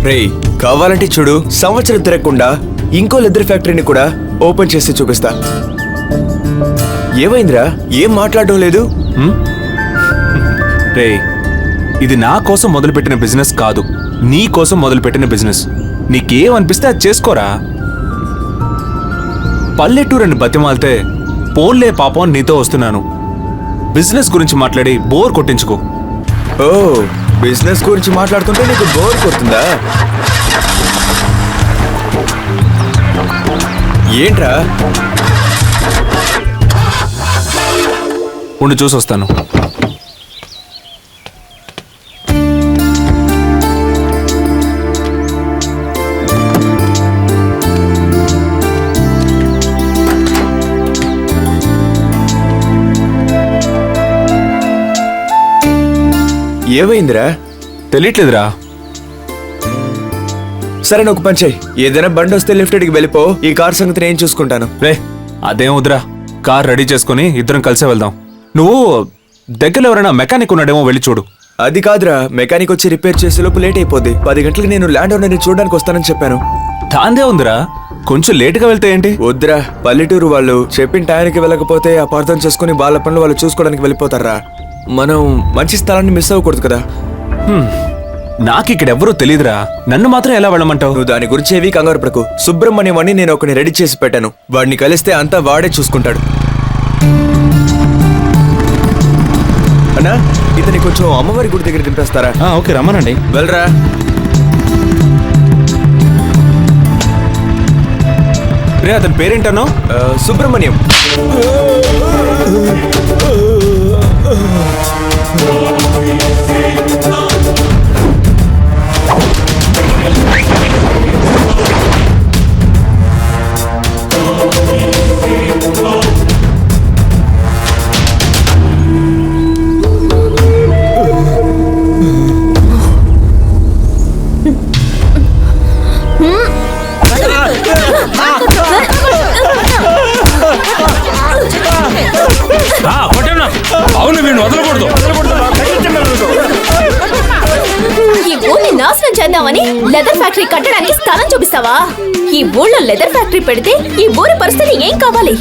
రేయ్ కావాలంటే చూడు, సంవత్సరం తిరగకుండా ఇంకో లెదర్ ఫ్యాక్టరీని కూడా ఓపెన్ చేసి చూపిస్తా. ఏమైందిరా, ఏం మాట్లాడడం లేదు? రే, ఇది నా కోసం మొదలుపెట్టిన బిజినెస్ కాదు, నీ కోసం మొదలుపెట్టిన బిజినెస్. నీకేమనిపిస్తే అది చేసుకోరా. పల్లెటూరని బతిమాలితే పోన్లే పాపం నీతో వస్తున్నాను. బిజినెస్ గురించి మాట్లాడి బోర్ కొట్టించుకో. ఓ, బిజినెస్ గురించి మాట్లాడుతుంటే నీకు బోర్ కొడుతుందా? ఏంట్రా? ఉండి చూసొస్తాను. ఏమైందిరా? తెలియట్లేదురా. సరే నువ్వు పని చెయ్యి, ఏదైనా బండి వస్తే లిఫ్ట్కి వెళ్ళిపో, ఈ కార్ సంగతి నేను చూసుకుంటాను. రే, అదేం వద్దురా. కార్ రెడీ చేసుకుని ఇద్దరం కలిసే వెళ్దాం. నువ్వు దగ్గరలో ఎవరైనా మెకానిక్ ఉన్నాడేమో వెళ్ళి చూడు. అది కాదురా, మెకానిక్ వచ్చి రిపేర్ చేసే లోపు లేట్ అయిపోద్ది. 10 గంటలకు నేను ల్యాండ్ ఓనర్ని చూడడానికి వస్తానని చెప్పాను. దాందే ఉందిరా, కొంచెం లేటుగా వెళ్తే ఏంటి? వద్దురా, పల్లెటూరు వాళ్ళు చెప్పిన టైంకి వెళ్ళకపోతే అపార్థం చేసుకుని వాళ్ళ పనులు వాళ్ళు చూసుకోవడానికి వెళ్ళిపోతారా. మనం మంచి స్థలాన్ని మిస్ అవ్వకూడదు కదా. నాకు ఇక్కడ ఎవరూ తెలియదురా, నన్ను మాత్రం ఎలా వెళ్ళమంటావు? నువ్వు దాని గురించి ఏవి కంగారు పడకు. సుబ్రహ్మణ్యం అని నేను ఒకని రెడీ చేసి పెట్టాను, వాడిని కలిస్తే అంతా వాడే చూసుకుంటాడు. అన్నా, ఇతని కొంచెం అమ్మవారి గుడి దగ్గర దింపేస్తారా? ఓకే, రమ్మనండి. వెళ్ళరా. రే, అతని పేరేంటనో? సుబ్రహ్మణ్యం. అవును, వీడిని వదలకూడదు. ఈ ఊరిని నాశనం చేద్దామని లెదర్ ఫ్యాక్టరీ కట్టడానికి స్థలం చూపిస్తావా? ఈ ఊళ్ళో లెదర్ ఫ్యాక్టరీ పెడితే ఈ ఊరి పరిస్థితి ఏం కావాలి?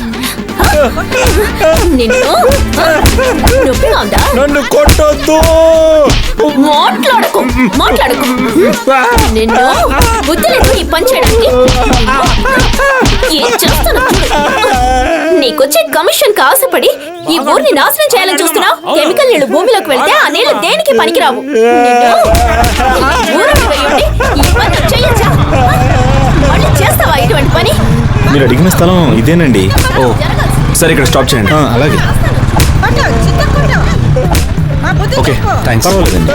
నిన్ను నొప్పిగా ఉందా? నన్ను కొట్టొద్దు. మాట్లాడకు మాట్లాడకు. నిన్ను బుద్ధి లేదు ఈ పని చేయడానికి. ఏం చేస్తాను? నీకొచ్చే కమిషన్ ఆశపడి ఈ ఊరిని నాశనం చేయాలని చూస్తున్నావు. కెమికల్ నీళ్లు భూమిలోకి వెళ్తే ఆ నీళ్లు దేనికి పనికిరావు. ఈ పని చేయొచ్చా? మళ్ళీ చేస్తావా ఇటువంటి పని? మీరు అడిగిన స్థలం ఇదేనండి. ఓ, సరే, ఇక్కడ స్టాప్ చేయండి. అలాగే. Okay, thanks. పర్వాలేదండి.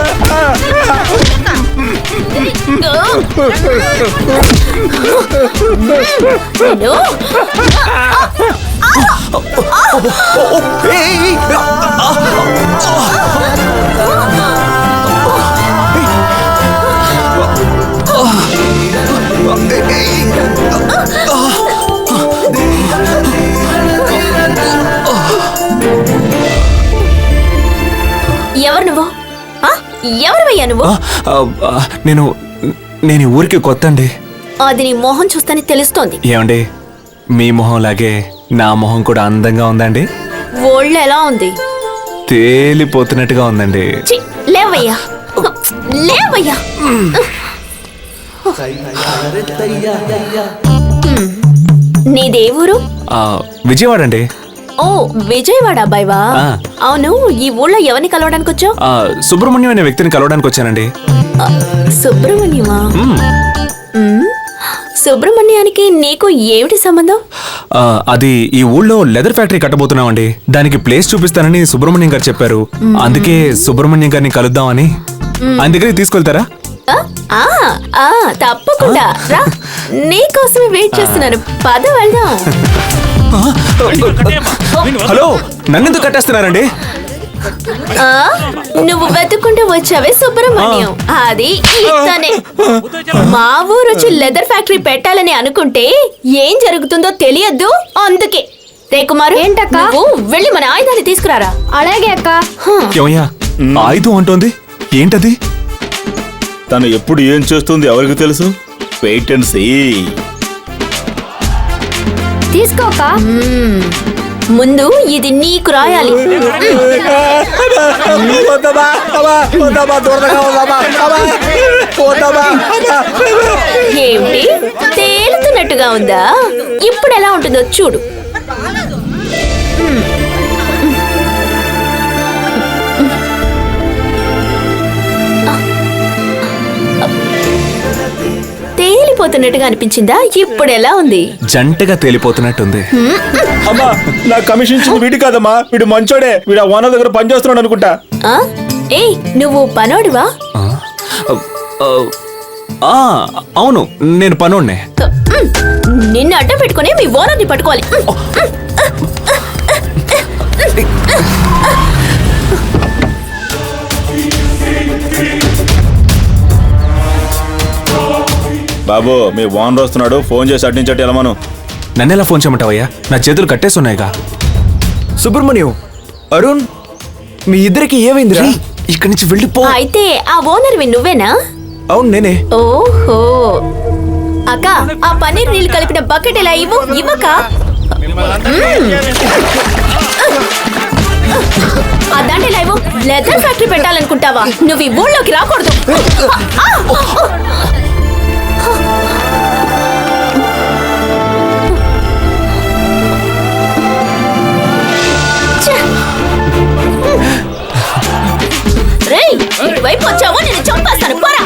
ఎవరు నువ్వు? ఎవరివయ్యా నువ్వు? నేను ఊరికి కొత్త అండి. అది నీ మొహం చూస్తేనే తెలుస్తోంది. ఏమండి, మీ మొహం లాగే నా మొహం కూడా అందంగా ఉందండి. ఒళ్ళు ఎలా ఉంది? తేలిపోతున్నట్టుగా ఉందండి. లేవయ్యా, లేవయ్యా. నీదే ఊరు? విజయవాడ అండి. ఓ, విజయవాడ అబ్బాయివా? అవును, ఈ ఊళ్ళో ఎవరిని కలవడానికి వచ్చావు? సుబ్రహ్మణ్యం అనే వ్యక్తిని కలవడానికి వచ్చానండి. సుబ్రహ్మణ్యమా? సుబ్రహ్మణ్యానికి నీకు ఏమిటి సంబంధం? అది ఈ ఊళ్ళో లెదర్ ఫ్యాక్టరీ కట్టబోతున్నామండి. దానికి ప్లేస్ చూపిస్తానని సుబ్రహ్మణ్యం గారు చెప్పారు. అందుకే సుబ్రహ్మణ్యం గారిని కలుద్దామని. ఆయన దగ్గరికి తీసుకెళ్తారా? తప్పకుండా రా, నీకోసమే వెయిట్ చేస్తున్నాను. పద వెళ్దాం. హలో, నన్నెందుకు కట్టేస్తున్నారండి? నువ్వు వెతుక్కుంటూ వచ్చావే సుబ్రహ్మణ్యం, అది ఇతనే. మా ఊరు వచ్చి లెదర్ ఫ్యాక్టరీ పెట్టాలని అనుకుంటే ఏం జరుగుతుందో తెలియద్దు. అందుకే రే కుమారు, ఏంటక్క? నువ్వు వెళ్ళి మన ఆయుధాన్ని తీసుకురారా. అలాగే అక్క. ఏమయ్యా, ఆయుధం అంటోంది ఏంటది? తను ఎప్పుడు ఏం చేస్తుంది ఎవరికి తెలుసు? Wait and see. తీసుకోక ముందు ఇది నీకు రాయాలి. ఏమిటి తేలుతున్నట్టుగా ఉందా? ఇప్పుడు ఎలా ఉంటుందో చూడు. తేలిపోతున్నట్టుగా అనిపించిందా? ఇప్పుడు ఎలా ఉంది? జంటగా తేలిపోతున్నట్టుంది. అమ్మా, నా కమిషన్ ఇచ్చింది వీడి కాదమ్మా, వీడు మంచోడే. వీడు ఓనర్ దగ్గర పని చేస్తున్నాడు అనుకుంటా. ఆ? ఏయ్, నువ్వు పనోడివా? ఆ, ఆ, అవును, నేను పనోడ్నే. నిన్ను అడ్డం పెట్టుకుని మీ ఓనర్ని పట్టుకోవాలి. బాబు, మీ ఓనర్ వస్తున్నాడు, ఫోన్ చేసి అడ్డించట్టు వెళ్ళమను. నన్నెలా ఫోన్ చేయమంటావయ్యా? నా చేతులు కట్టేస్తున్నాయిగా. సుబ్రహ్మణ్యం, అరుణ్, మీ ఇద్దరికి ఏమైందిరా? ఇక్కడి నుంచి వెళ్ళిపో. అయితే ఆ ఓనర్వి నువ్వేనా? అవును, నేనే. ఓహో, అక్క, ఆ పన్నీర్ నీళ్ళు కలిపిన బకెట్ ఎలా ఇవ్వక? ఆ దాంట్లో ఇలా ఇవ్వు. లెదర్ ఫ్యాక్టరీ పెట్టాలనుకుంటావా? నువ్వు ఈ ఊళ్ళోకి రాకూడదు. రేయ్, ఇటువైపు వచ్చావో నేను చంపేస్తాను. పోరా.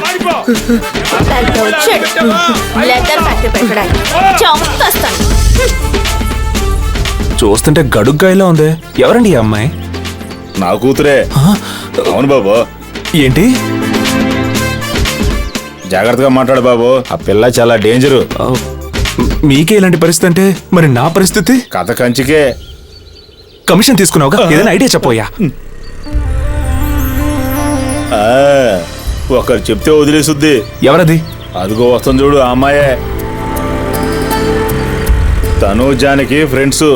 పెద్ద వచ్చాడు లెదర్ ఫ్యాక్టరీ పెట్టడానికి. చంపేస్తాను. చూస్తుంటే గడుగ్గాయలా ఉంది. ఎవరండి ఈ అమ్మాయి? నా కూతురే. అవును బాబు. ఏంటి? జాగ్రత్తగా మాట్లాడు బాబు, ఆ పిల్ల చాలా డేంజరు. ఆ, మీకే ఇలాంటి పరిస్థితి అంటే మరి నా పరిస్థితి? కథ కంచికే. కమిషన్ తీసుకున్నావుగా, ఏదైనా ఐడియా చెప్పోయా? ఆ, ఒకరు చెప్తే వదిలేసుద్ది. ఎవరది? అదిగో వస్తుంది చూడు, ఆ అమ్మాయే. తను జానకి ఫ్రెండ్స్.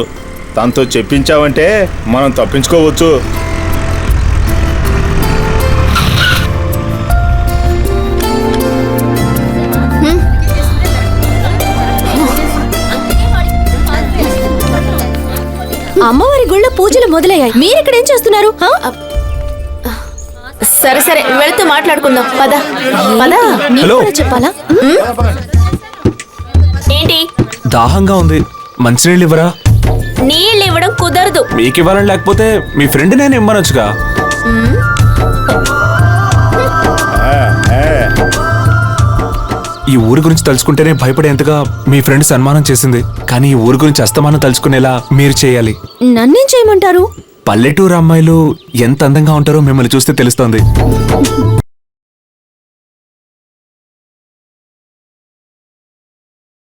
తనతో చెప్పించావంటే మనం తప్పించుకోవచ్చు. అమ్మవారి గుళ్ళ పూజలు మొదలయ్యాయి. మీరిక్కడ ఏం చేస్తున్నారు? సరే సరే, వెళుతూ మాట్లాడుకుందాం. పద పద. హలో. చెప్పాలా? ఏంటి? దాహంగా ఉంది, మంచినీళ్ళు ఇవ్వరా? నీళ్ళు ఇవ్వడం కుదరదు. మీకు ఇవ్వాలని లేకపోతే మీ ఫ్రెండ్ నేను ఇమ్మనొచ్చుగా. ఈ ఊరి గురించి తలుచుకుంటేనే భయపడేంతగా మీ ఫ్రెండ్ సన్మానం చేసింది. కానీ ఈ ఊరి గురించి అస్తమానం తలుచుకునేలా మీరు చేయాలి. నన్నేం చేయమంటారు? పల్లెటూరు అమ్మాయిలు ఎంత అందంగా ఉంటారో మిమ్మల్ని చూస్తే తెలుస్తోంది.